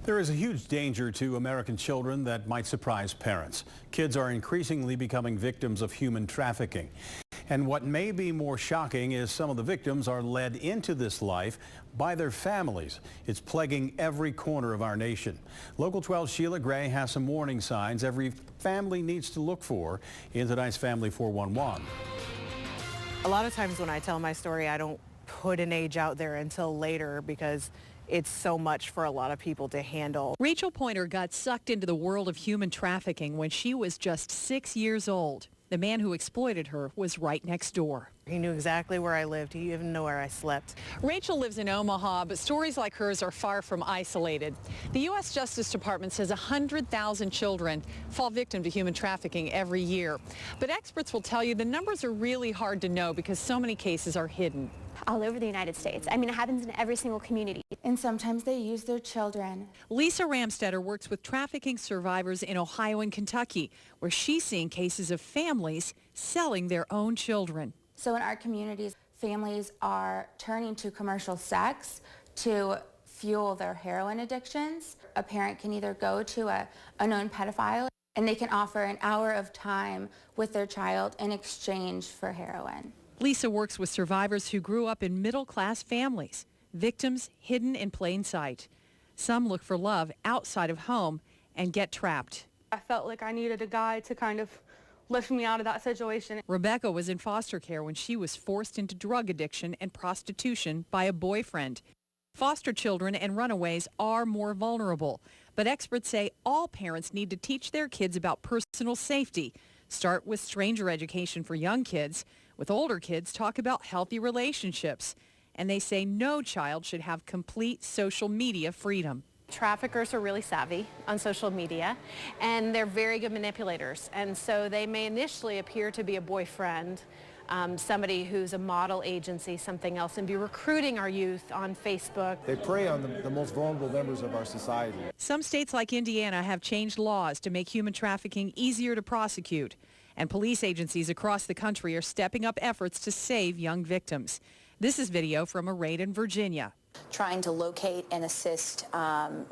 There is a huge danger to American children that might surprise parents. Kids are increasingly becoming victims of human trafficking. And what may be more shocking is some of the victims are led into this life by their families. It's plaguing every corner of our nation. Local 12's Sheila Gray has some warning signs every family needs to look for in tonight's Family 411. A lot of times when I tell my story, I don't put an age out there until later because it's so much for a lot of people to handle. Rachel Pointer got sucked into the world of human trafficking when she was just 6 years old. The man who exploited her was right next door. He knew exactly where I lived. He even knew where I slept. Rachel lives in Omaha, but stories like hers are far from isolated. The U.S. Justice Department says 100,000 children fall victim to human trafficking every year. But experts will tell you the numbers are really hard to know because so many cases are hidden. All over the United States. I mean, it happens in every single community. And sometimes they use their children. Lisa Ramstetter works with trafficking survivors in Ohio and Kentucky, where she's seeing cases of families selling their own children. So in our communities, families are turning to commercial sex to fuel their heroin addictions. A parent can either go to a known pedophile and they can offer an hour of time with their child in exchange for heroin. Lisa works with survivors who grew up in middle-class families, victims hidden in plain sight. Some look for love outside of home and get trapped. I felt like I needed a guy to kind of lift me out of that situation. Rebecca was in foster care when she was forced into drug addiction and prostitution by a boyfriend. Foster children and runaways are more vulnerable, but experts say all parents need to teach their kids about personal safety. Start with stranger education for young kids. With older kids, talk about healthy relationships. And they say no child should have complete social media freedom. Traffickers are really savvy on social media, and they're very good manipulators. And so they may initially appear to be a boyfriend, somebody who's a model agency, something else, and be recruiting our youth on Facebook. They prey on the most vulnerable members of our society. Some states like Indiana have changed laws to make human trafficking easier to prosecute. And police agencies across the country are stepping up efforts to save young victims. This is video from a raid in Virginia. Trying to locate and assist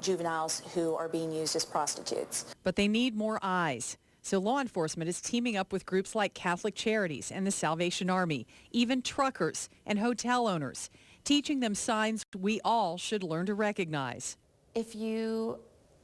juveniles who are being used as prostitutes. But they need more eyes. So law enforcement is teaming up with groups like Catholic Charities and the Salvation Army, even truckers and hotel owners, teaching them signs we all should learn to recognize. If you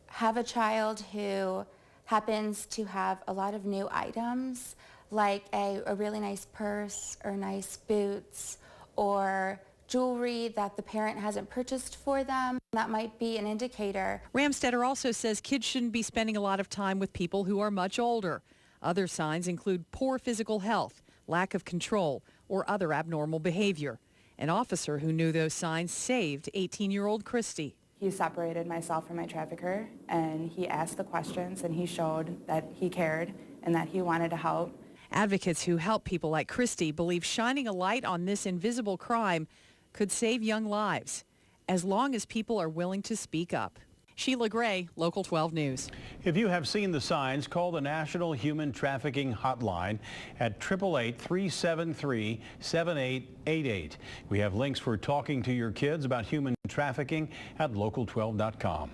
have a child who happens to have a lot of new items, like a really nice purse or nice boots or jewelry that the parent hasn't purchased for them, that might be an indicator. Ramstetter also says kids shouldn't be spending a lot of time with people who are much older. Other signs include poor physical health, lack of control, or other abnormal behavior. An officer who knew those signs saved 18-year-old Christy. He separated myself from my trafficker, and he asked the questions, and he showed that he cared and that he wanted to help. Advocates who help people like Christy believe shining a light on this invisible crime could save young lives, as long as people are willing to speak up. Sheila Gray, Local 12 News. If you have seen the signs, call the National Human Trafficking Hotline at 888-373-7888. We have links for talking to your kids about human trafficking at local12.com.